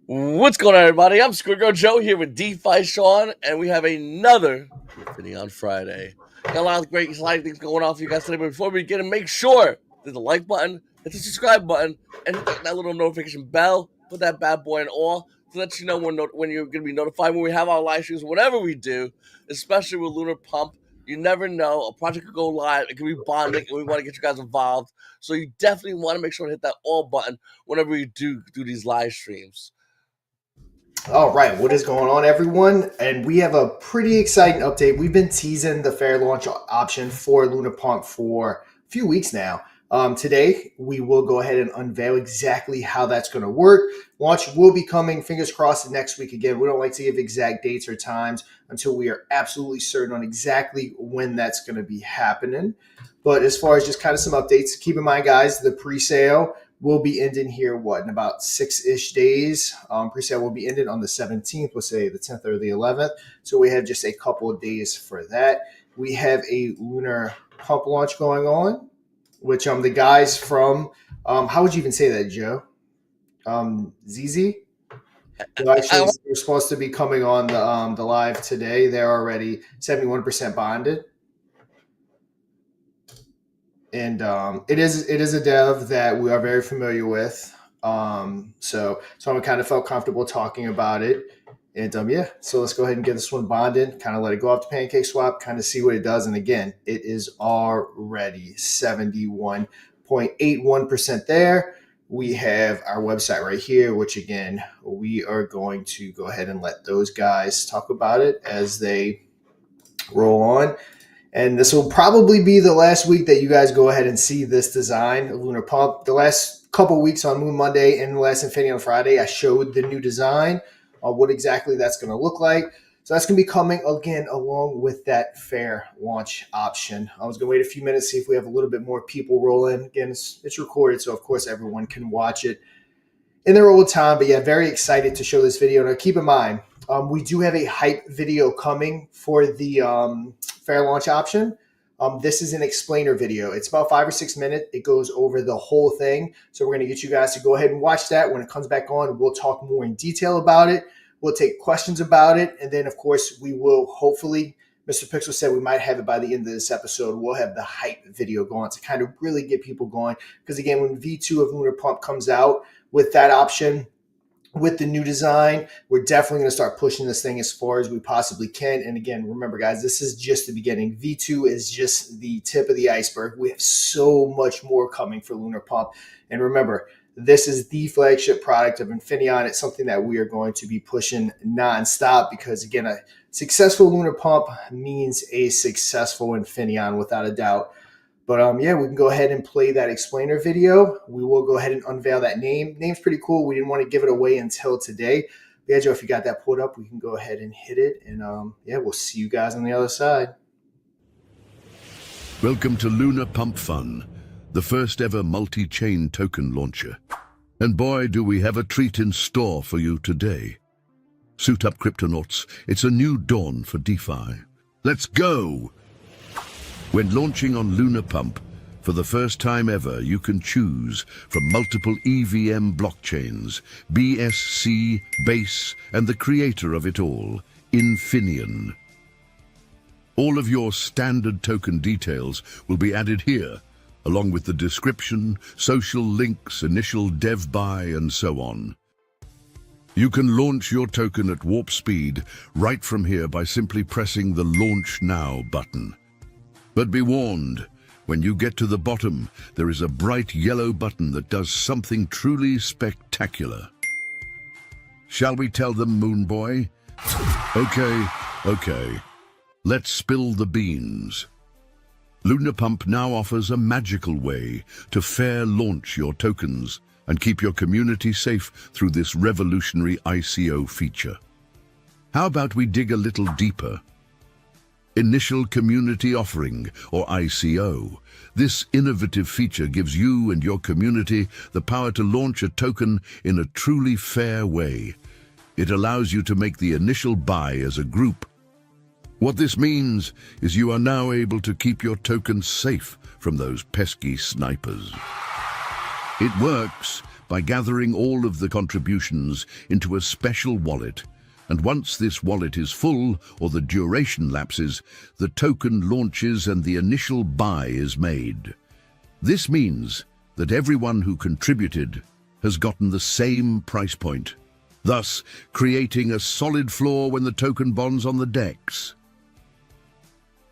What's going on, everybody? I'm Squidgo Joe here with DeFi Sean, and we have another Infinion Friday. Got a lot of great exciting things going on for you guys today, but before we begin, make sure there's a like button, hit the subscribe button, and hit that little notification bell. Put that bad boy in all to let you know when you're going to be notified when we have our live streams, whatever we do, especially with Lunar Pump. You never know. A project could go live. It could be bonding, and we want to get you guys involved. So you definitely want to make sure to hit that all button whenever we do these live streams. All right, what is going on, everyone? And we have a pretty exciting update. We've been teasing the fair launch option for Lunar Pump for a few weeks now. Today, we will go ahead and unveil exactly how that's going to work. Launch will be coming, fingers crossed, next week. Again, we don't like to give exact dates or times until we are absolutely certain on exactly when that's going to be happening. But as far as just kind of some updates, keep in mind, guys, the pre-sale will be ending here, in about 6-ish days. Pre-sale will be ended on the 17th, we'll say the 10th or the 11th. So we have just a couple of days for that. We have a Lunar Pump launch going on, which the guys from, how would you even say that, Joe? ZZ? They're supposed to be coming on the live today. They're already 71% bonded. And it is a dev that we are very familiar with. So I kind of felt comfortable talking about it. And so let's go ahead and get this one bonded, kind of let it go off the pancake swap, kind of see what it does. And again, it is already 71.81% there. We have our website right here, which again, we are going to go ahead and let those guys talk about it as they roll on. And this will probably be the last week that you guys go ahead and see this design of Lunar Pump. The last couple weeks on Moon Monday and the last Infinieon Friday, I showed the new design, what exactly that's going to look like. So that's going to be coming again along with that fair launch option. I was going to wait a few minutes, see if we have a little bit more people roll in. Again, it's recorded, so of course everyone can watch it in their old time. But yeah, very excited to show this video. Now keep in mind, we do have a hype video coming for the fair launch option. This is an explainer video. It's about 5 or 6 minutes. It goes over the whole thing. So we're going to get you guys to go ahead and watch that. When it comes back on, we'll talk more in detail about it. We'll take questions about it. And then, of course, we will hopefully, Mr. Pixel said we might have it by the end of this episode. We'll have the hype video going to kind of really get people going. Because, again, when V2 of Lunar Pump comes out with that option, with the new design, we're definitely going to start pushing this thing as far as we possibly can. And again, remember, guys, this is just the beginning. V2 is just the tip of the iceberg. We have so much more coming for Lunar Pump. And remember, this is the flagship product of Infinieon. It's something that we are going to be pushing nonstop because, again, a successful Lunar Pump means a successful Infinieon without a doubt. But yeah, we can go ahead and play that explainer video. We will go ahead and unveil that name. Name's pretty cool. We didn't want to give it away until today. But yeah, Joe, if you got that pulled up, we can go ahead and hit it. And yeah, we'll see you guys on the other side. Welcome to Lunar Pump Fun, the first ever multi-chain token launcher. And boy, do we have a treat in store for you today. Suit up, Cryptonauts. It's a new dawn for DeFi. Let's go! When launching on Lunar Pump, for the first time ever, you can choose from multiple EVM blockchains, BSC, Base, and the creator of it all, Infinieon. All of your standard token details will be added here, along with the description, social links, initial dev buy, and so on. You can launch your token at warp speed right from here by simply pressing the Launch Now button. But be warned, when you get to the bottom, there is a bright yellow button that does something truly spectacular. Shall we tell them, Moon Boy? Okay. Let's spill the beans. Lunar Pump now offers a magical way to fair launch your tokens and keep your community safe through this revolutionary ICO feature. How about we dig a little deeper? Initial Community Offering, or ICO. This innovative feature gives you and your community the power to launch a token in a truly fair way. It allows you to make the initial buy as a group. What this means is you are now able to keep your tokens safe from those pesky snipers. It works by gathering all of the contributions into a special wallet. And once this wallet is full, or the duration lapses, the token launches and the initial buy is made. This means that everyone who contributed has gotten the same price point, thus creating a solid floor when the token bonds on the DEX.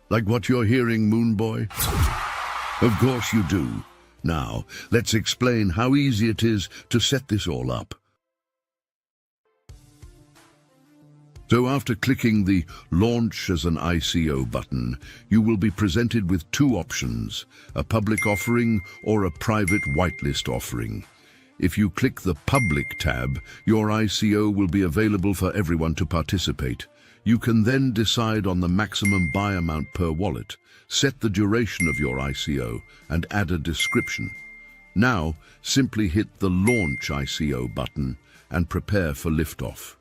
Like what you're hearing, Moon Boy? Of course you do. Now, let's explain how easy it is to set this all up. So after clicking the Launch as an ICO button, you will be presented with two options, a public offering or a private whitelist offering. If you click the Public tab, your ICO will be available for everyone to participate. You can then decide on the maximum buy amount per wallet, set the duration of your ICO, and add a description. Now, simply hit the Launch ICO button and prepare for liftoff.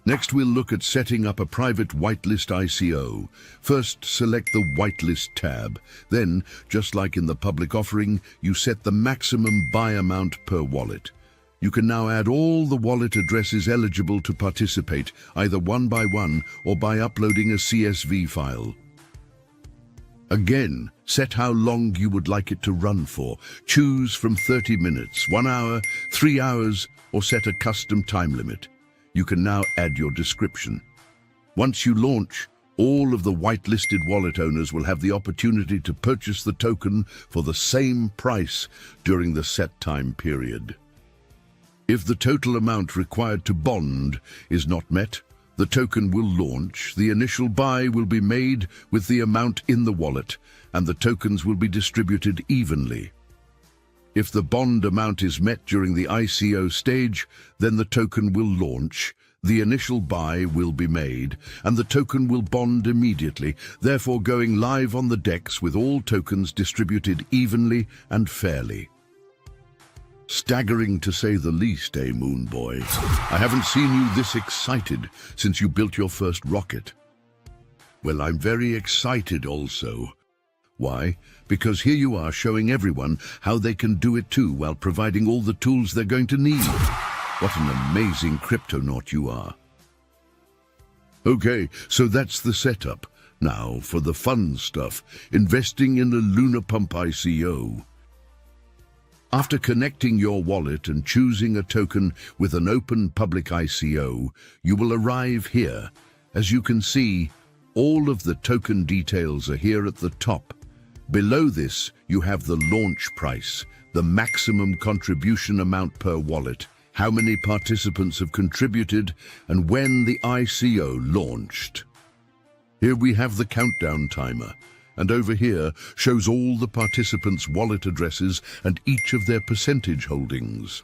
Next, we'll look at setting up a private whitelist ICO. First, select the Whitelist tab. Then, just like in the public offering, you set the maximum buy amount per wallet. You can now add all the wallet addresses eligible to participate, either one by one or by uploading a CSV file. Again, set how long you would like it to run for. Choose from 30 minutes, 1 hour, 3 hours, or set a custom time limit. You can now add your description. Once you launch, all of the whitelisted wallet owners will have the opportunity to purchase the token for the same price during the set time period. If the total amount required to bond is not met, the token will launch, the initial buy will be made with the amount in the wallet, and the tokens will be distributed evenly. If the bond amount is met during the ICO stage, then the token will launch, the initial buy will be made, and the token will bond immediately, therefore going live on the DEX with all tokens distributed evenly and fairly. Staggering to say the least, eh, Moon Boy? I haven't seen you this excited since you built your first rocket. Well, I'm very excited also. Why? Because here you are showing everyone how they can do it too while providing all the tools they're going to need. What an amazing cryptonaut you are. Okay, so that's the setup. Now for the fun stuff, investing in a Lunar Pump ICO. After connecting your wallet and choosing a token with an open public ICO, you will arrive here. As you can see, all of the token details are here at the top. Below this, you have the launch price, the maximum contribution amount per wallet, how many participants have contributed, and when the ICO launched. Here we have the countdown timer, and over here shows all the participants' wallet addresses and each of their percentage holdings.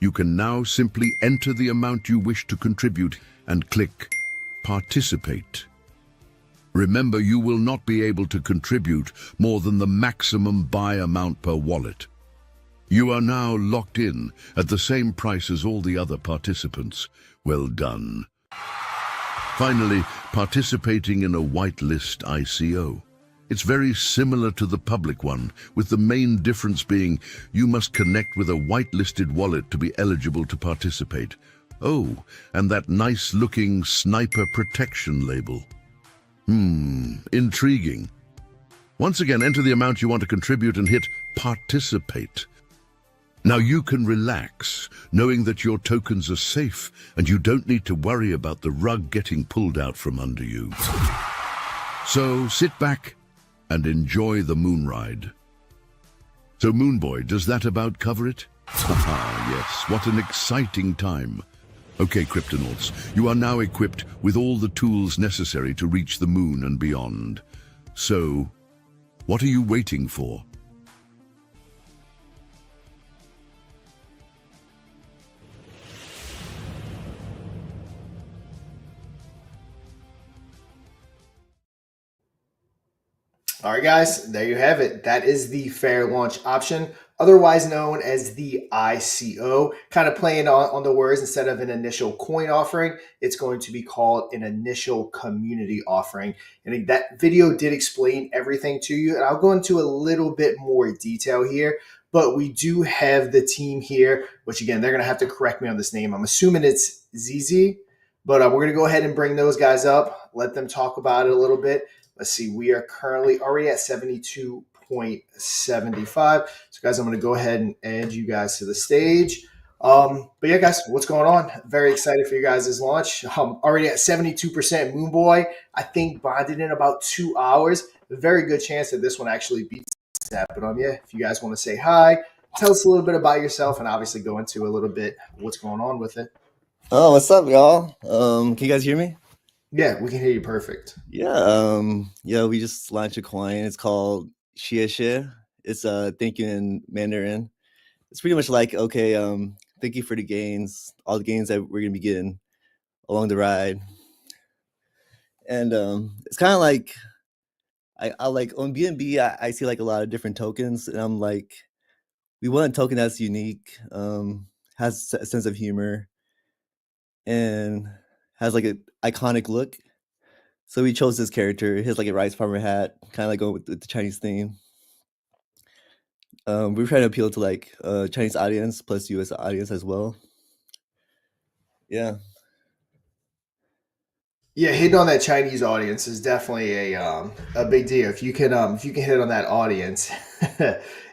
You can now simply enter the amount you wish to contribute and click Participate. Remember, you will not be able to contribute more than the maximum buy amount per wallet. You are now locked in at the same price as all the other participants. Well done. Finally, participating in a whitelist ICO. It's very similar to the public one, with the main difference being you must connect with a whitelisted wallet to be eligible to participate. Oh, and that nice-looking sniper protection label. Intriguing. Once again, enter the amount you want to contribute and hit Participate. Now you can relax, knowing that your tokens are safe and you don't need to worry about the rug getting pulled out from under you. So sit back and enjoy the moon ride. So Moon Boy, does that about cover it? Haha, yes, what an exciting time. Okay, Cryptonauts, you are now equipped with all the tools necessary to reach the moon and beyond. So, what are you waiting for? All right, guys, there you have it. That is the fair launch option, otherwise known as the ICO. Kind of playing on the words, instead of an initial coin offering, it's going to be called an initial community offering. And that video did explain everything to you, and I'll go into a little bit more detail here. but we do have the team here, which again, they're going to have to correct me on this name. I'm assuming it's ZZ, but we're going to go ahead and bring those guys up, let them talk about it a little bit. Let's see, we are currently already at 72.75. So, guys, I'm going to go ahead and add you guys to the stage. But yeah, guys, what's going on? Very excited for you guys' launch. Already at 72% Moonboy. I think bonded in about 2 hours. A very good chance that this one actually beats that. But yeah, if you guys want to say hi, tell us a little bit about yourself, and obviously go into a little bit what's going on with it. Oh, what's up, y'all? Can you guys hear me? Yeah, we can hear you perfect. Yeah, we just launched a coin. It's called Xie Xie. It's thank you in Mandarin. It's pretty much like, okay, thank you for the gains, all the gains that we're gonna be getting along the ride. And it's kind of like I like on BNB, I see like a lot of different tokens, and I'm like, we want a token that's unique, has a sense of humor, and has like an iconic look. So we chose this character. He has like a rice farmer hat, kind of like going with the Chinese theme. We were trying to appeal to like Chinese audience plus US audience as well. Yeah. Yeah, hitting on that Chinese audience is definitely a big deal. If you can hit on that audience,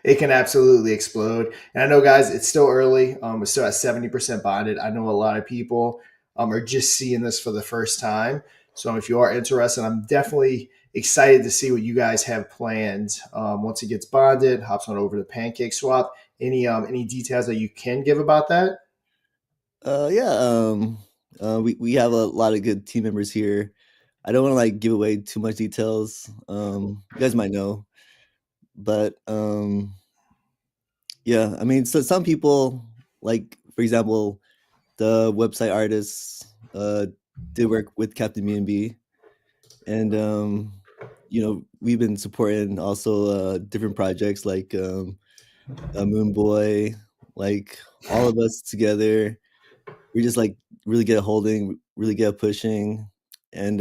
it can absolutely explode. And I know, guys, it's still early. We're still at 70% bonded. I know a lot of people are just seeing this for the first time. So if you are interested, I'm definitely excited to see what you guys have planned. Once it gets bonded, hops on over to Pancake Swap. Any details that you can give about that? Yeah. We have a lot of good team members here. I don't want to like give away too much details. You guys might know, but yeah. I mean, so some people, like for example, the website artists did work with Captain B&B, and we've been supporting also different projects like Moon Boy, like all of us together. We just like really get a holding, really get a pushing, and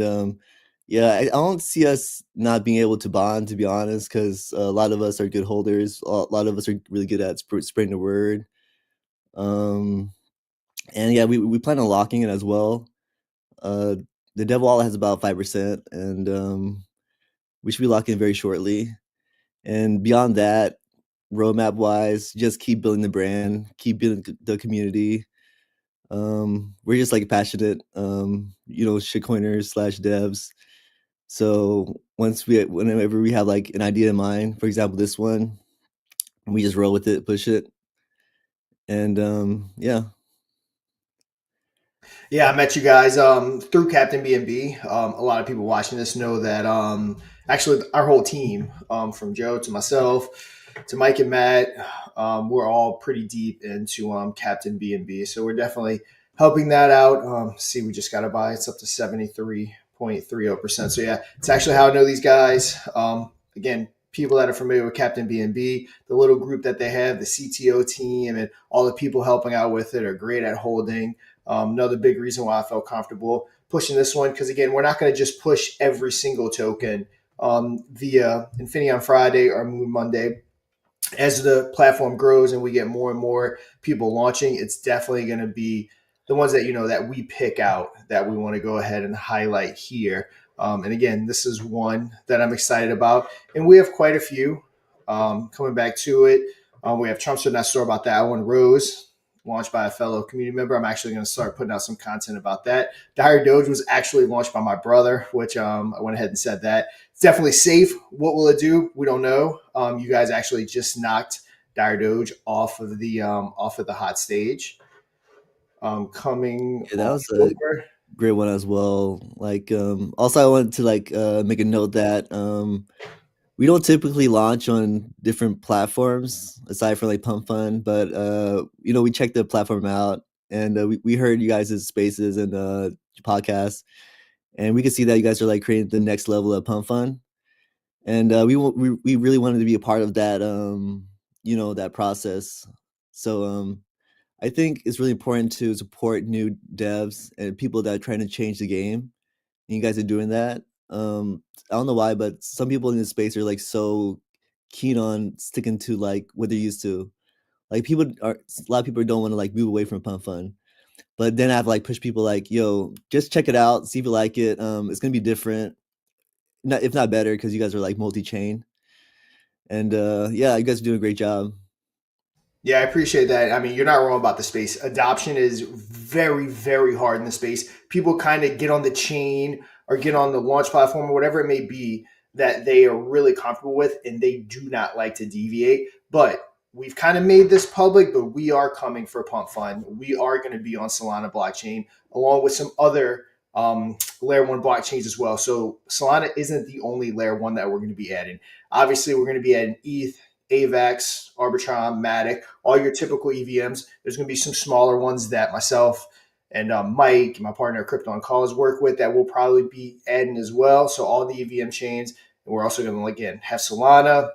yeah, I don't see us not being able to bond, to be honest, because a lot of us are good holders. A lot of us are really good at spreading the word. Um, and yeah, we plan on locking it as well. Uh, the dev wallet has about 5%, and we should be locking very shortly. And beyond that, roadmap wise, just keep building the brand, keep building the community. We're just like passionate, shitcoiners slash devs. So whenever we have like an idea in mind, for example, this one, we just roll with it, push it, and yeah. Yeah, I met you guys through Captain B&B. A lot of people watching this know that actually our whole team, from Joe to myself to Mike and Matt, we're all pretty deep into Captain B&B. So we're definitely helping that out. See, we just got to buy. It's up to 73.30%. So yeah, it's actually how I know these guys. Again, people that are familiar with Captain B&B, the little group that they have, the CTO team, and all the people helping out with it are great at holding. Another big reason why I felt comfortable pushing this one, because again, we're not going to just push every single token via Infinion Friday or Moon Monday. As the platform grows and we get more and more people launching, it's definitely going to be the ones that that we pick out that we want to go ahead and highlight here. And again, this is one that I'm excited about, and we have quite a few coming back to it. We have Trumpster, not sure about that one. Rose, launched by a fellow community member. I'm actually going to start putting out some content about that. Dire Doge was actually launched by my brother, which I went ahead and said that. It's definitely safe. What will it do? We don't know. You guys actually just knocked Dire Doge off of the hot stage. Coming Yeah, that on was a over. great one as well. Like, also I wanted to like make a note that we don't typically launch on different platforms aside from like Pump Fun, but we checked the platform out, and we heard you guys' spaces and podcasts, and we could see that you guys are like creating the next level of Pump Fun, and we really wanted to be a part of that that process. So I think it's really important to support new devs and people that are trying to change the game. And you guys are doing that. I don't know why, but some people in this space are like so keen on sticking to like what they're used to. Like a lot of people don't want to like move away from Pump Fun. But then I've like pushed people like, yo, just check it out, see if you like it. It's gonna be different, if not better, because you guys are like multi-chain. And yeah, you guys are doing a great job. Yeah, I appreciate that. I mean, you're not wrong about the space. Adoption is very, very hard in the space. People kind of get on the chain or get on the launch platform or whatever it may be that they are really comfortable with, and they do not like to deviate. But we've kind of made this public, but we are coming for Pump Fund. We are going to be on Solana blockchain along with some other layer one blockchains as well. So Solana isn't the only layer one that we're going to be adding. Obviously, we're going to be adding ETH, AVAX, Arbitron, Matic, all your typical EVMs. There's going to be some smaller ones that myself and Mike, my partner Crypto on Calls, work with that we'll probably be adding as well. So all the EVM chains. And we're also going to, again, have Solana.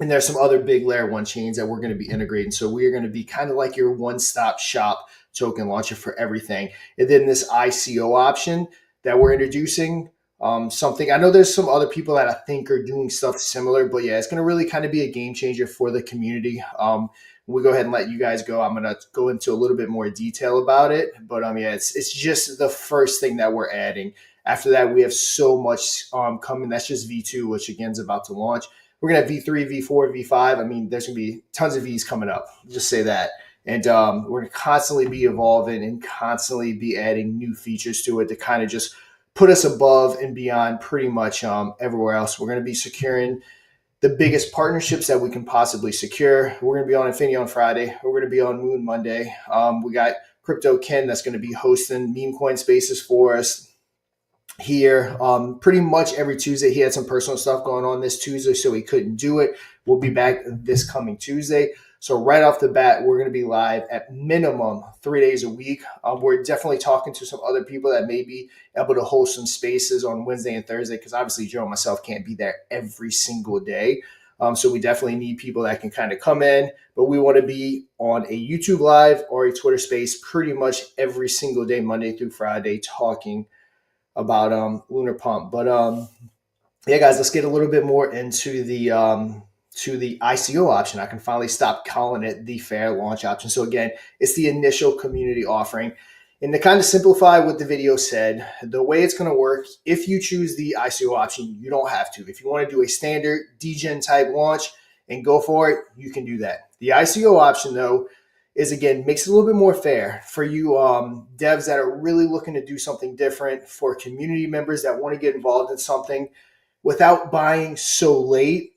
And there's some other big layer one chains that we're going to be integrating. So we are going to be kind of like your one-stop shop token launcher for everything. And then this ICO option that we're introducing, something I know there's some other people that I think are doing stuff similar, but yeah, it's going to really kind of be a game changer for the community. We'll go ahead and let you guys go. I'm going to go into a little bit more detail about it, but yeah, it's just the first thing that we're adding. After that, we have so much coming. That's just V2, which again is about to launch. We're going to have V3, V4, V5. I mean, there's going to be tons of Vs coming up. Just say that. And we're going to constantly be evolving and constantly be adding new features to it to kind of just put us above and beyond pretty much everywhere else. We're going to be securing the biggest partnerships that we can possibly secure. We're going to be on Infinaeon on Friday. We're going to be on Moon Monday. We got Crypto Ken that's going to be hosting meme coin spaces for us here pretty much every Tuesday. He had some personal stuff going on this Tuesday, so he couldn't do it. We'll be back this coming Tuesday. So right off the bat, we're going to be live at minimum 3 days a week. We're definitely talking to some other people that may be able to host some spaces on Wednesday and Thursday, because obviously Joe and myself can't be there every single day. So we definitely need people that can kind of come in, but we want to be on a YouTube live or a Twitter space pretty much every single day, Monday through Friday, talking about Lunar Pump. But yeah, guys, let's get a little bit more into the ICO option. I can finally stop calling it the fair launch option. So again, it's the initial community offering. And to kind of simplify what the video said, the way it's going to work, if you choose the ICO option, you don't have to. If you want to do a standard degen type launch and go for it, you can do that. The ICO option, though, is again, makes it a little bit more fair for you devs that are really looking to do something different, for community members that want to get involved in something without buying so late.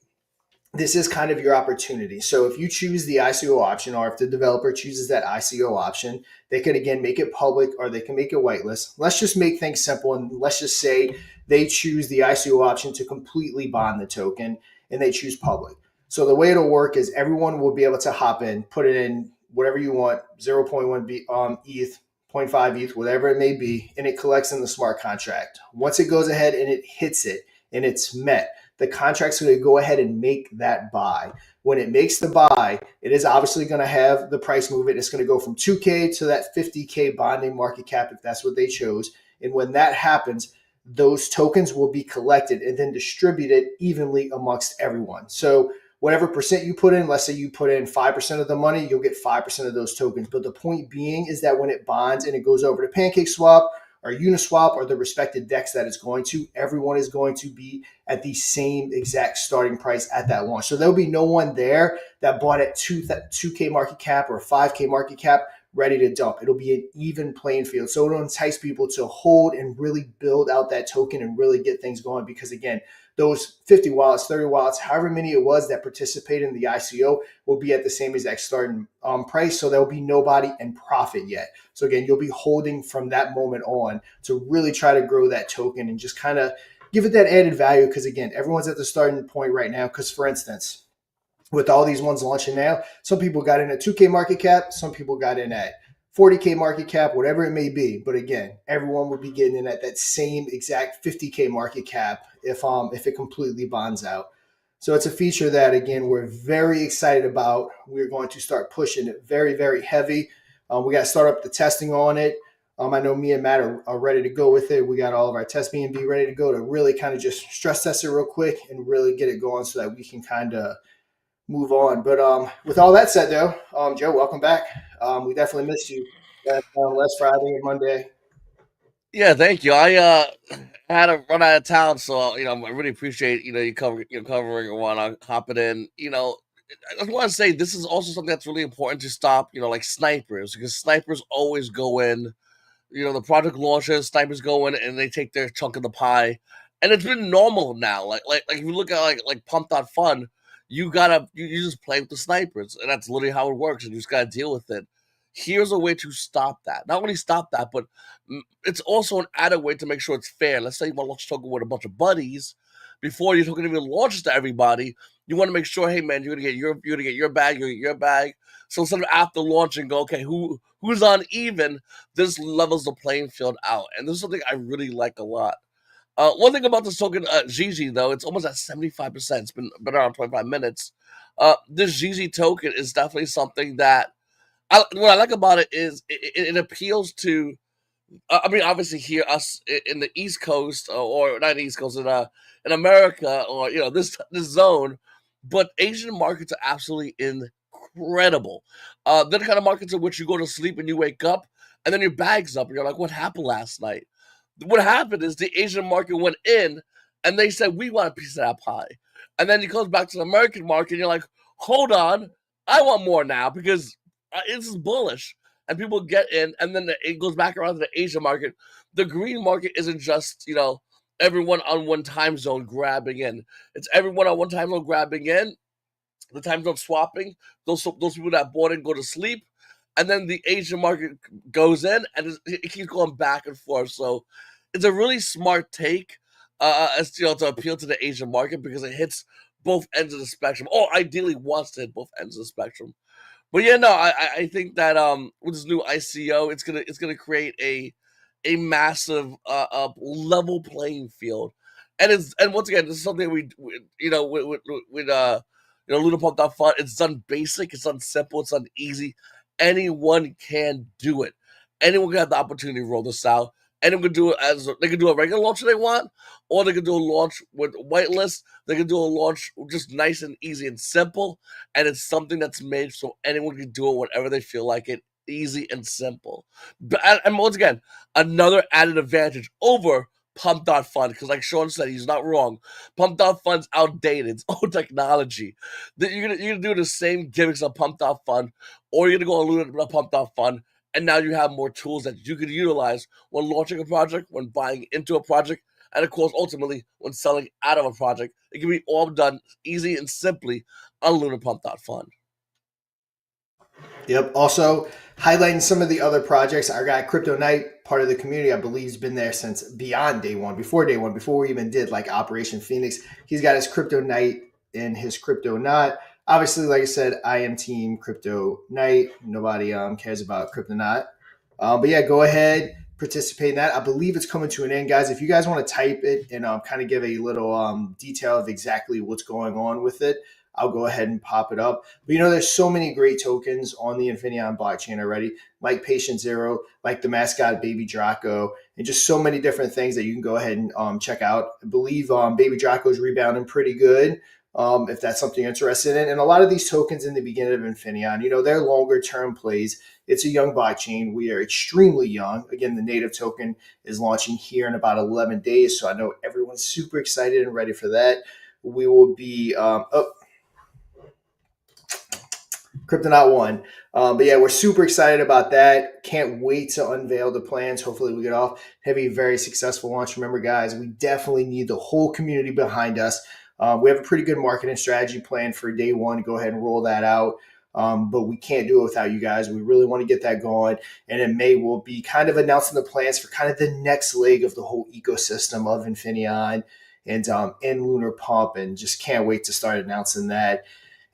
This is kind of your opportunity. So if you choose the ICO option, or if the developer chooses that ICO option, they could again make it public or they can make it whitelist. Let's just make things simple, and let's just say they choose the ICO option to completely bond the token and they choose public. So the way it'll work is everyone will be able to hop in, put it in whatever you want, 0.1 ETH, 0.5 ETH, whatever it may be, and it collects in the smart contract. Once it goes ahead and it hits it and it's met, the contract's going to go ahead and make that buy. When it makes the buy, it is obviously going to have the price movement. It's going to go from 2K to that 50K bonding market cap if that's what they chose. And when that happens, those tokens will be collected and then distributed evenly amongst everyone. So whatever percent you put in, let's say you put in 5% of the money, you'll get 5% of those tokens. But the point being is that when it bonds and it goes over to PancakeSwap or Uniswap or the respected DEX that it's going to, everyone is going to be at the same exact starting price at that launch. So there'll be no one there that bought at 2K market cap or 5K market cap ready to dump. It'll be an even playing field. So it'll entice people to hold and really build out that token and really get things going, because again, those 50 wallets, 30 wallets, however many it was that participated in the ICO will be at the same exact starting price. So there'll be nobody in profit yet. So again, you'll be holding from that moment on to really try to grow that token and just kind of give it that added value. Because again, everyone's at the starting point right now. Because for instance, with all these ones launching now, some people got in at 2K market cap, some people got in at 40K market cap, whatever it may be. But again, everyone will be getting in at that same exact 50K market cap if it completely bonds out. So it's a feature that, again, we're very excited about. We're going to start pushing it very, very heavy. We got to start up the testing on it. I know me and Matt are ready to go with it. We got all of our test B&B ready to go to really kind of just stress test it real quick and really get it going so that we can kind of move on. But with all that said, though, Joe, welcome back. We definitely missed you last Friday and Monday. Yeah, thank you. I had to run out of town, so I really appreciate you covering and whatnot, hopping in. I just want to say this is also something that's really important to stop. Like snipers, because snipers always go in. The project launches, snipers go in and they take their chunk of the pie, and it's been normal now. Like if you look at like Pump.Fun, you just play with the snipers, and that's literally how it works, and you just gotta deal with it. Here's a way to stop that. Not only stop that, but it's also an added way to make sure it's fair. Let's say you want to launch token with a bunch of buddies before your token even launches to everybody. You want to make sure, hey man, you're gonna get your bag, you're gonna get your bag. So instead of after launching, go okay, who's on even? This levels the playing field out, and this is something I really like a lot. One thing about this token, Gigi, though, it's almost at 75%. It's been around 25 minutes. This Gigi token is definitely something that what I like about it is it appeals to. I mean, obviously, here us in the East Coast, or not East Coast, in America, or this zone, but Asian markets are absolutely incredible. They're the kind of markets in which you go to sleep and you wake up, and then your bag's up, and you're like, "What happened last night?" What happened is the Asian market went in, and they said, "We want a piece of that pie," and then it goes back to the American market, and you're like, "Hold on, I want more now because this is bullish." And people get in, and then it goes back around to the Asian market. The green market isn't just everyone on one time zone grabbing in. It's everyone on one time zone grabbing in. The time zone swapping. Those people that bought in go to sleep, and then the Asian market goes in, and it keeps going back and forth. So it's a really smart take, as to appeal to the Asian market because it hits both ends of the spectrum, or ideally wants to hit both ends of the spectrum. But yeah, no, I think that with this new ICO, it's gonna create a massive level playing field, and once again, this is something we with Lunar Pump.Fun. It's done basic, it's done simple, it's done easy. Anyone can do it. Anyone can have the opportunity to roll this out. Anyone can do it they can do a regular launch if they want, or they can do a launch with whitelist. They can do a launch just nice and easy and simple, and it's something that's made so anyone can do it whenever they feel like it, easy and simple. And once again, another added advantage over Pump.Fun, because like Sean said, he's not wrong. Pump.Fun's outdated. It's old technology. You're gonna do the same gimmicks on Pump.Fun, or you're gonna go on Lunar Pump.Fun, and now you have more tools that you can utilize when launching a project, when buying into a project, and of course, ultimately, when selling out of a project. It can be all done easy and simply on Lunar Pump.Fun. Yep. Also, highlighting some of the other projects, our guy Crypto Knight, part of the community, I believe, has been there since beyond day one, before we even did like Operation Phoenix. He's got his Crypto Knight and his Crypto Knot. Obviously, like I said, I am team Crypto Knight. Nobody cares about Crypto Knot. But yeah, go ahead, participate in that. I believe it's coming to an end, guys. If you guys want to type it and kind of give a little detail of exactly what's going on with it, I'll go ahead and pop it up. But there's so many great tokens on the Infinaeon blockchain already, like Patient Zero, like the mascot Baby Draco, and just so many different things that you can go ahead and check out. I believe Baby Draco's rebounding pretty good. If that's something you're interested in. And a lot of these tokens in the beginning of Infinion, they're longer term plays. It's a young blockchain. We are extremely young. Again, the native token is launching here in about 11 days. So I know everyone's super excited and ready for that. We will be, Cryptonaut 1. But yeah, we're super excited about that. Can't wait to unveil the plans. Hopefully we get off, have a very successful launch. Remember, guys, we definitely need the whole community behind us. We have a pretty good marketing strategy plan for day one. Go ahead and roll that out. But we can't do it without you guys. We really want to get that going. And in May, we'll be kind of announcing the plans for kind of the next leg of the whole ecosystem of Infinion and Lunar Pump. And just can't wait to start announcing that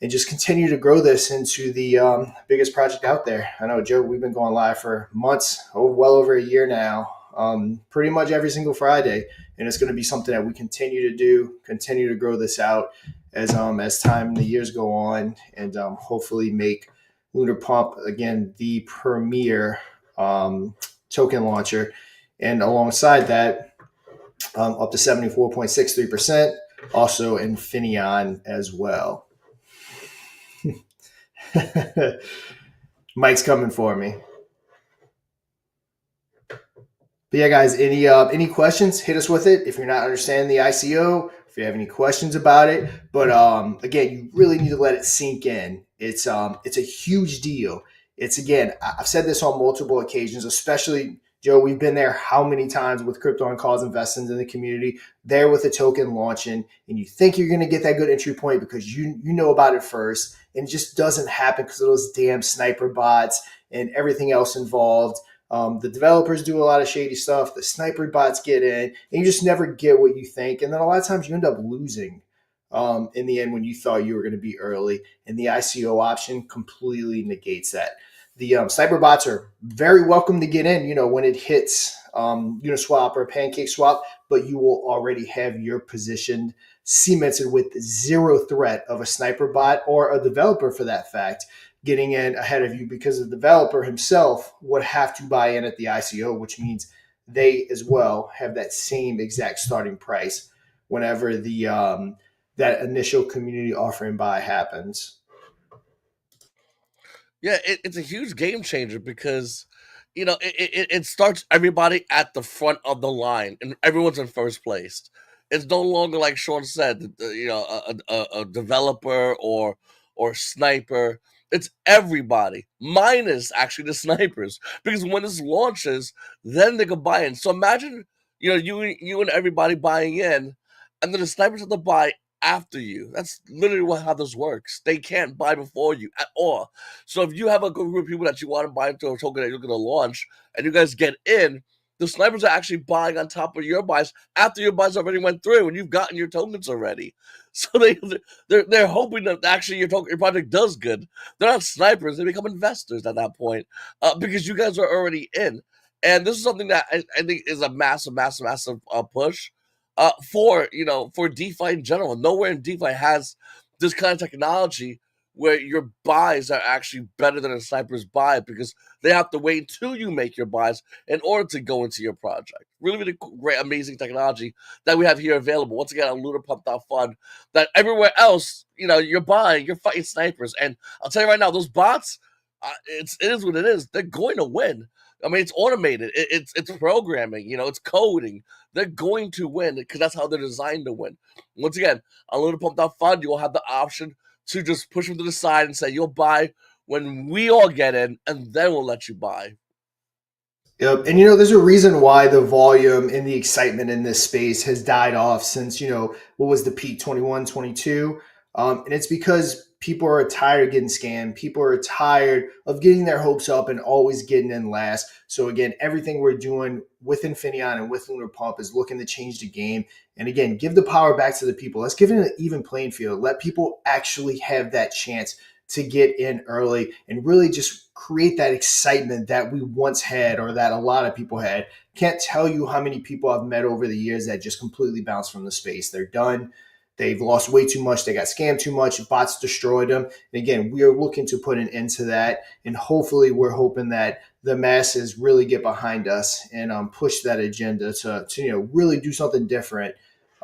and just continue to grow this into the biggest project out there. I know, Joe, we've been going live for months, well over a year now, pretty much every single Friday. And it's going to be something that we continue to do, continue to grow this out as time and the years go on, and hopefully make Lunar Pump, again, the premier token launcher. And alongside that, up to 74.63%, also Infinaeon as well. Mike's coming for me. But yeah, guys, any questions, hit us with it. If you're not understanding the ICO, if you have any questions about it. But again, you really need to let it sink in. It's a huge deal. It's, again, I've said this on multiple occasions, especially, Joe, we've been there how many times with Crypto on Cause investments in the community, there with a token launching, and you think you're going to get that good entry point because you know about it first, and it just doesn't happen because of those damn sniper bots and everything else involved. The developers do a lot of shady stuff. The sniper bots get in, and you just never get what you think. And then a lot of times you end up losing in the end when you thought you were going to be early. And the ICO option completely negates that. The sniper bots are very welcome to get in, when it hits Uniswap or PancakeSwap, but you will already have your position cemented with zero threat of a sniper bot or a developer, for that fact, getting in ahead of you, because the developer himself would have to buy in at the ICO, which means they as well have that same exact starting price whenever the that initial community offering buy happens. Yeah, it's a huge game changer because, it starts everybody at the front of the line and everyone's in first place. It's no longer like Sean said, a developer or sniper. It's everybody minus actually the snipers, because when this launches, then they can buy in. So imagine, you and everybody buying in, and then the snipers have to buy after you. That's literally how this works. They can't buy before you at all. So if you have a group of people that you want to buy into a token that you're going to launch, and you guys get in, the snipers are actually buying on top of your buys after your buys already went through and you've gotten your tokens already. So they're hoping that actually your project does good. They're not snipers; they become investors at that point, because you guys are already in. And this is something that I think is a massive, massive, massive push for DeFi in general. Nowhere in DeFi has this kind of technology where your buys are actually better than a sniper's buy, because they have to wait until you make your buys in order to go into your project. Really, really great, amazing technology that we have here available. Once again, on Lunar Pump Fund, that everywhere else, you're buying, you're fighting snipers. And I'll tell you right now, those bots, it is what it is. They're going to win. I mean, it's automated. It's programming. It's coding. They're going to win because that's how they're designed to win. Once again, on Lunar Pump Fund, you will have the option to just push them to the side and say, you'll buy when we all get in, and then we'll let you buy. Yep. And, there's a reason why the volume and the excitement in this space has died off since, what was the peak, 21, 22? And it's because people are tired of getting scammed. People are tired of getting their hopes up and always getting in last. So again, everything we're doing with Infinion and with Lunar Pump is looking to change the game. And again, give the power back to the people. Let's give it an even playing field. Let people actually have that chance to get in early and really just create that excitement that we once had, or that a lot of people had. Can't tell you how many people I've met over the years that just completely bounced from the space. They're done. They've lost way too much. They got scammed too much. Bots destroyed them. And again, we are looking to put an end to that. And hopefully we're hoping that the masses really get behind us and push that agenda to really do something different,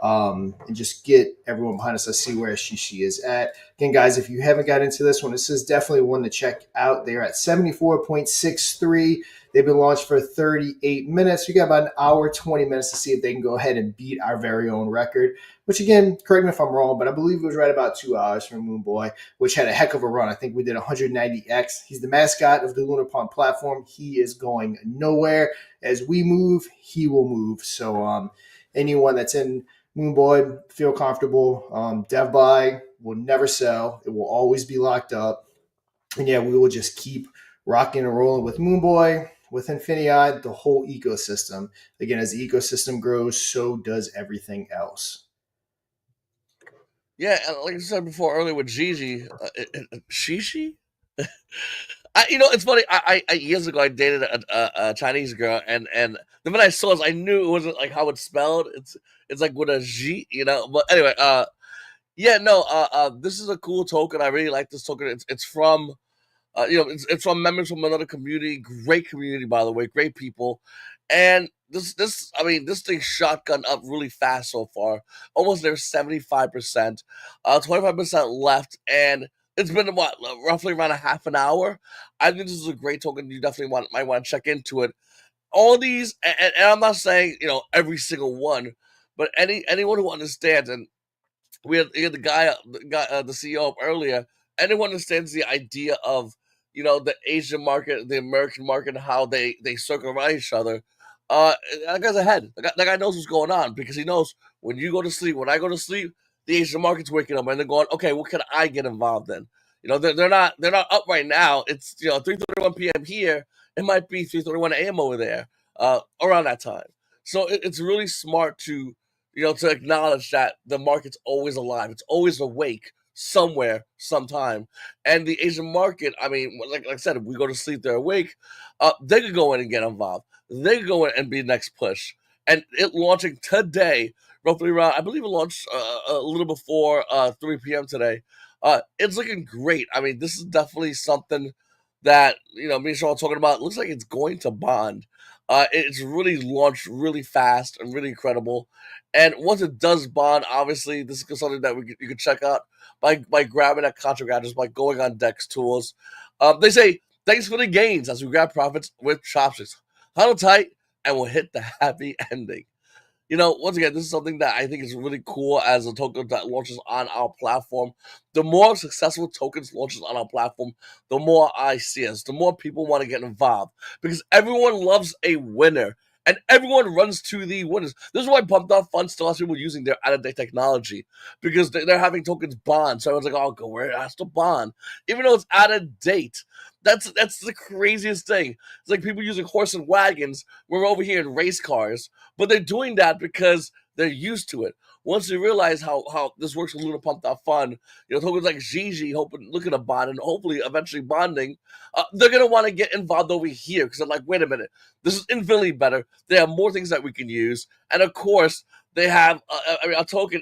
and just get everyone behind us to see where she is at. Again, guys, if you haven't got into this one, this is definitely one to check out. They're at 74.63. They've been launched for 38 minutes. We got about an hour, 20 minutes to see if they can go ahead and beat our very own record, which, again, correct me if I'm wrong, but I believe it was right about 2 hours from Moonboy, which had a heck of a run. I think we did 190x. He's the mascot of the Lunar Pump platform. He is going nowhere. As we move, he will move. So anyone that's in Moonboy, feel comfortable. Dev buy will never sell. It will always be locked up. And yeah, we will just keep rocking and rolling with Moonboy, with Infinion, the whole ecosystem. Again, as the ecosystem grows, so does everything else. Yeah, and like I said before earlier with Gigi, Shishi? It's funny. I years ago I dated a Chinese girl, and the minute I saw it, I knew it wasn't like how it's spelled. It's like with a G, But anyway, yeah, no, this is a cool token. I really like this token. It's from It's from members from another community, great community, by the way, great people. And this thing shotgun up really fast so far. Almost there, 75%, 25% left, and it's been what, roughly around a half an hour. I think this is a great token. You definitely might want to check into it. All these, and I'm not saying every single one, but anyone who understands, and we had the CEO up earlier. Anyone understands the idea of the Asian market, the American market, how they circle around each other. That guy's ahead. That guy knows what's going on because he knows when you go to sleep, when I go to sleep, the Asian market's waking up and they're going, okay, what can I get involved in? They're not up right now. It's 3:31 p.m. here. It might be 3:31 a.m. over there, around that time. So it's really smart to acknowledge that the market's always alive. It's always awake somewhere, sometime. And the Asian market, I mean, like I said, if we go to sleep, they're awake. They could go in and get involved. They could go in and be next push. And it launching today, roughly around, I believe it launched a little before 3 p.m. today. It's looking great. I mean, this is definitely something that, me and Sean are talking about. It looks like it's going to bond. It's really launched really fast and really incredible. And once it does bond, obviously, this is something that you can check out by grabbing that contract address, by going on Dex Tools. They say, thanks for the gains as we grab profits with chopsticks. Huddle tight, and we'll hit the happy ending. Once again, this is something that I think is really cool as a token that launches on our platform. The more successful tokens launches on our platform, the more I see us, the more people want to get involved because everyone loves a winner and everyone runs to the winners. This is why Pumped Up Fun still has people using their out-of-date technology because they're having tokens bond. So everyone's like, oh, go where it has to bond, even though it's out of date. That's the craziest thing. It's like people using horse and wagons. We're over here in race cars, but they're doing that because they're used to it. Once they realize how this works with Lunar Pump Fun, tokens like Gigi looking to bond and hopefully eventually bonding, they're gonna want to get involved over here because they're like, wait a minute, this is infinitely better. They have more things that we can use, and of course they have. A token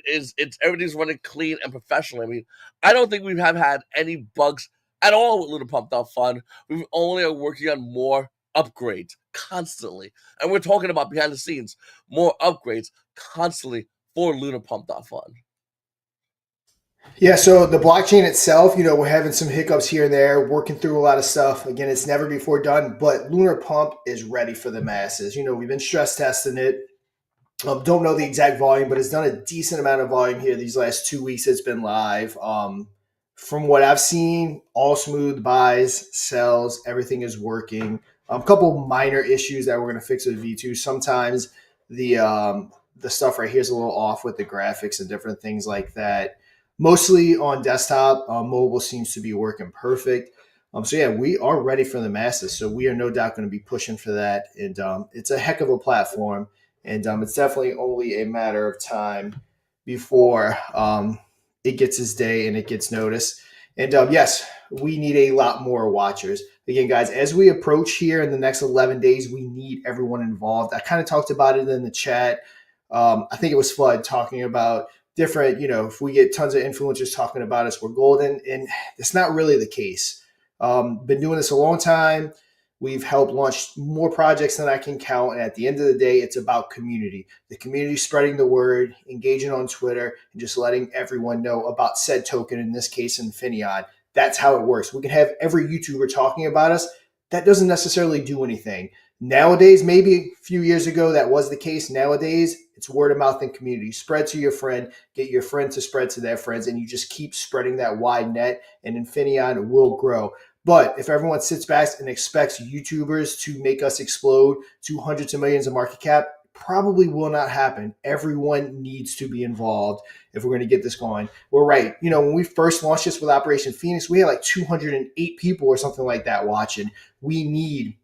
everything's running clean and professional. I mean, I don't think we have had any bugs at all with Lunar Pumped Up Fun. We only are working on more upgrades constantly. And we're talking about behind the scenes, more upgrades constantly for Lunar Pumped Up Fun. Yeah, so the blockchain itself, we're having some hiccups here and there, working through a lot of stuff. Again, it's never before done, but Lunar Pump is ready for the masses. We've been stress testing it. Don't know the exact volume, but it's done a decent amount of volume here these last 2 weeks. It's been live. From what I've seen, all smooth buys, sells, everything is working. A couple minor issues that we're going to fix with V2. Sometimes the stuff right here is a little off with the graphics and different things like that. Mostly on desktop, mobile seems to be working perfect. So yeah, we are ready for the masses. So we are no doubt going to be pushing for that. And it's a heck of a platform. And it's definitely only a matter of time before it gets its day and it gets noticed. And yes, we need a lot more watchers. Again, guys, as we approach here in the next 11 days, we need everyone involved. I kind of talked about it in the chat. I think it was Flood talking about different, if we get tons of influencers talking about us, we're golden. And it's not really the case. Been doing this a long time. We've helped launch more projects than I can count. And at the end of the day, it's about community. The community spreading the word, engaging on Twitter, and just letting everyone know about said token, in this case, Infinaeon. That's how it works. We can have every YouTuber talking about us. That doesn't necessarily do anything. Nowadays, maybe a few years ago, that was the case. Nowadays, it's word of mouth and community. Spread to your friend, get your friend to spread to their friends, and you just keep spreading that wide net, and Infinaeon will grow. But if everyone sits back and expects YouTubers to make us explode to hundreds of millions of market cap, probably will not happen. Everyone needs to be involved if we're going to get this going. We're right. When we first launched this with Operation Phoenix, we had like 208 people or something like that watching. We need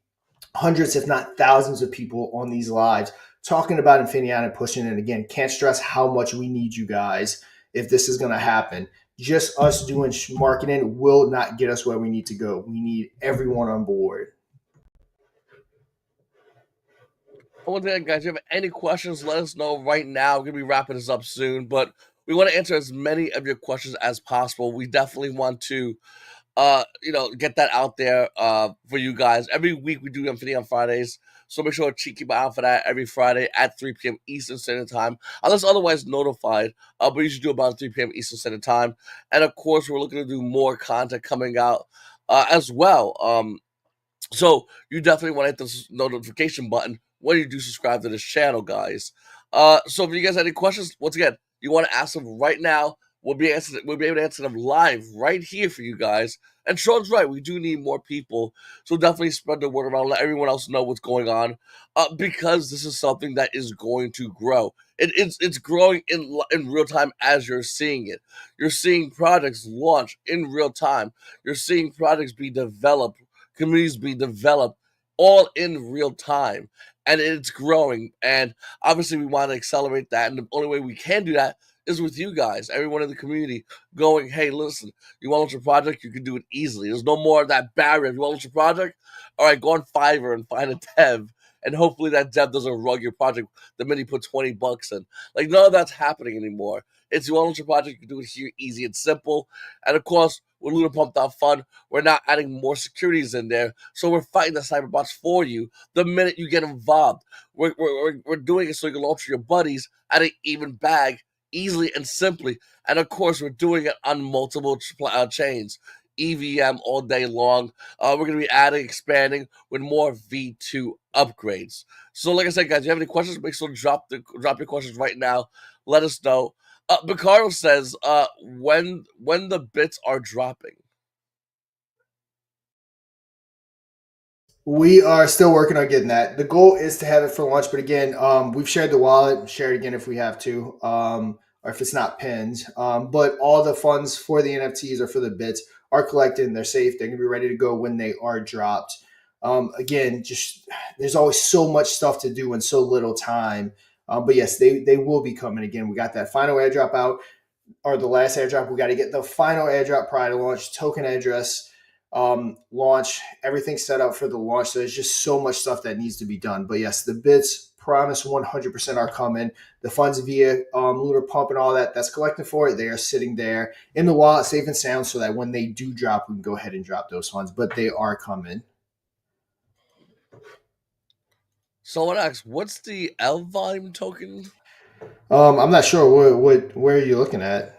hundreds, if not thousands of people on these lives talking about Infinion and pushing it. Again, can't stress how much we need you guys if this is going to happen. Just us doing marketing will not get us where we need to go. We need everyone on board. Once again, guys, if you have any questions, let us know right now. We're going to be wrapping this up soon, but we want to answer as many of your questions as possible. We definitely want to get that out there for you guys. Every week we do Infinaeon Fridays, so make sure to keep an eye out for that every Friday at 3 p.m. Eastern Standard Time, unless otherwise notified. But you should do about 3 p.m. Eastern Standard Time. And of course, we're looking to do more content coming out as well. So you definitely want to hit the notification button when you do subscribe to this channel, guys. So if you guys have any questions, once again, you want to ask them right now. We'll be able to answer them live right here for you guys. And Sean's right, we do need more people. So definitely spread the word around, let everyone else know what's going on. Because this is something that is going to grow. It's growing in real time as you're seeing it. You're seeing projects launch in real time. You're seeing projects be developed, communities being developed, all in real time, and it's growing. And obviously we want to accelerate that, and the only way we can do that is with you guys, everyone in the community, going, hey, listen, you want to launch a project, you can do it easily. There's no more of that barrier. If you want to launch a project, all right, go on Fiverr and find a dev, and hopefully that dev doesn't rug your project the minute you put $20 in. Like, none of that's happening anymore. It's, you want to launch a project, you can do it here, easy and simple. And of course, with Lunar Pump Fun, we're not adding more securities in there, so we're fighting the cyberbots for you the minute you get involved. We're doing it so you can launch your buddies at an even bag, easily and simply. And of course, we're doing it on multiple chains, EVM all day long. We're going to be adding, expanding with more V2 upgrades. So like I said, guys, if you have any questions, make sure to drop your questions right now. Let us know. Picardo says, when the bits are dropping. We are still working on getting that. The goal is to have it for launch, but again, we've shared the wallet. Share it again if we have to, or if it's not pinned. But all the funds for the NFTs or for the bits are collected and they're safe. They're gonna be ready to go when they are dropped. Again, just there's always so much stuff to do in so little time. But yes, they will be coming again. We got that final airdrop out, or the last airdrop. We got to get the final airdrop prior to launch, token address, launch, everything set up for the launch. So there's just so much stuff that needs to be done. But yes, the bits promise 100% are coming. The funds via Lunar Pump and all that, that's collected for it. They are sitting there in the wallet, safe and sound, so that when they do drop, we can go ahead and drop those funds. But they are coming. Someone asks, what's the L volume token? I'm not sure where are you looking at.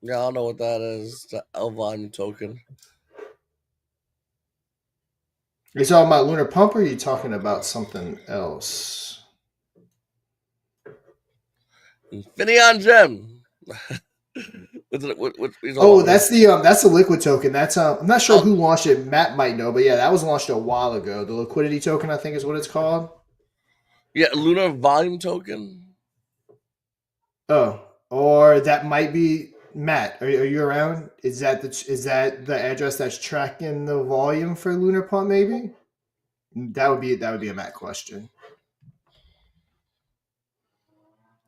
Yeah, I don't know what that is. The L volume token. Are you talking about Lunar Pump, or are you talking about something else? Infinaeon gem. That's the liquid token. That's I'm not sure who launched it. Matt might know, but yeah, that was launched a while ago. The liquidity token, I think, is what it's called. Yeah, Lunar volume token. Oh, or that might be Matt. Are you around? Is that the address that's tracking the volume for Lunar Pump? Maybe that would be a Matt question.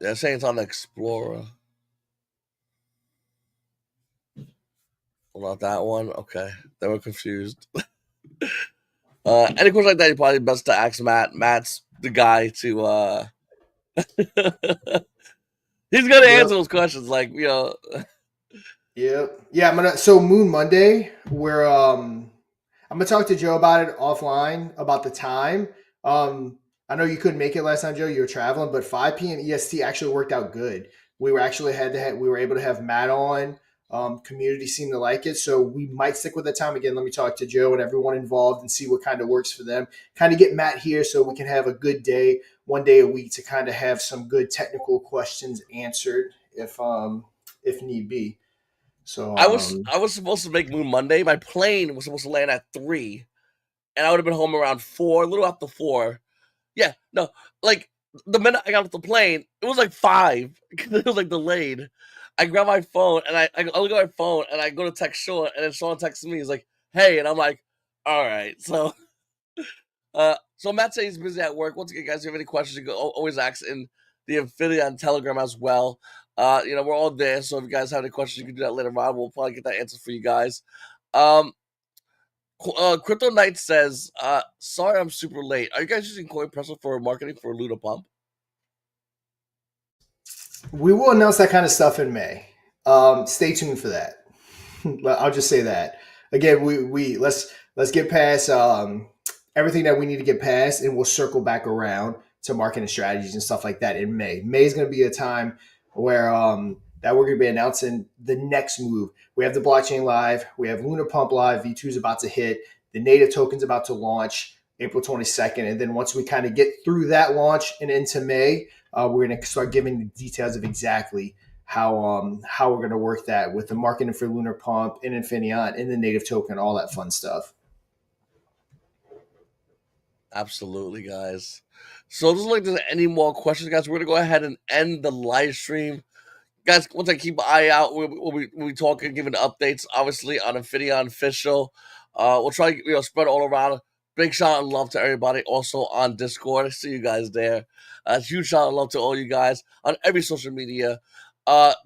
Yeah, saying it's on the Explorer. Well, not that one. Okay, they were confused. Any question like that, you probably best to ask Matt. Matt's the guy to. He's gonna answer those questions, like Yep. Yeah, so Moon Monday, where I'm gonna talk to Joe about it offline about the time. I know you couldn't make it last time, Joe. You were traveling, but 5 p.m. EST actually worked out good. We were actually we were able to have Matt on. Community seemed to like it, so we might stick with that time again. Let me talk to Joe and everyone involved and see what kind of works for them. Kind of get Matt here so we can have a good day, one day a week, to kind of have some good technical questions answered if need be. So I was supposed to make Moon Monday. My plane was supposed to land at 3, and I would have been home around 4, a little after 4. Yeah, no, like the minute I got off the plane, it was like 5. It was like delayed. I grab my phone and I look at my phone and I go to text Sean, and then Sean texts me. He's like, "Hey," and I'm like, "All right." So, so Matt says he's busy at work. Once again, guys, if you have any questions, you can always ask in the Infinion Telegram as well. We're all there, so if you guys have any questions, you can do that later on. We'll probably get that answer for you guys. Crypto Knight says, sorry I'm super late. Are you guys using CoinPressor for marketing for Lunar Pump? We will announce that kind of stuff in May. Stay tuned for that. I'll just say that. again, we let's get past everything that we need to get past, and we'll circle back around to marketing strategies and stuff like that in May. May is going to be a time where that we're going to be announcing the next move. We have the blockchain live. We have Lunar Pump live. V2 is about to hit. The native token's about to launch April 22nd. And then once we kind of get through that launch and into May, we're going to start giving the details of exactly how we're going to work that with the marketing for Lunar Pump and Infinaeon and the native token, all that fun stuff. Absolutely, guys. So just like there's any more questions, guys, we're gonna go ahead and end the live stream. Guys, once I keep an eye out, we'll be talking, giving updates, obviously, on Infinion Official. We'll try to spread it all around. Big shout out and love to everybody also on Discord. I see you guys there. Huge shout out and love to all you guys on every social media.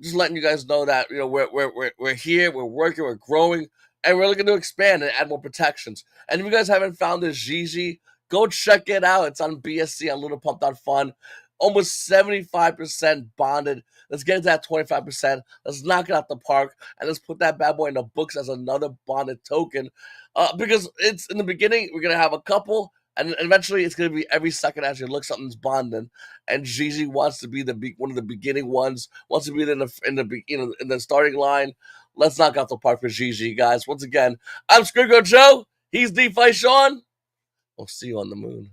Just letting you guys know that we're here, we're working, we're growing, and we're looking to expand and add more protections. And if you guys haven't found this Gigi, go check it out. It's on BSC on LunarPump.fun. Almost 75% bonded. Let's get into that 25%. Let's knock it out the park, and let's put that bad boy in the books as another bonded token. Because it's in the beginning, we're gonna have a couple, and eventually it's gonna be every second as you look something's bonding. And Gigi wants to be one of the beginning ones. Wants to be in the starting line. Let's knock out the park for Gigi, guys. Once again, I'm Squiggo Joe. He's DeFi Sean. We'll see you on the moon.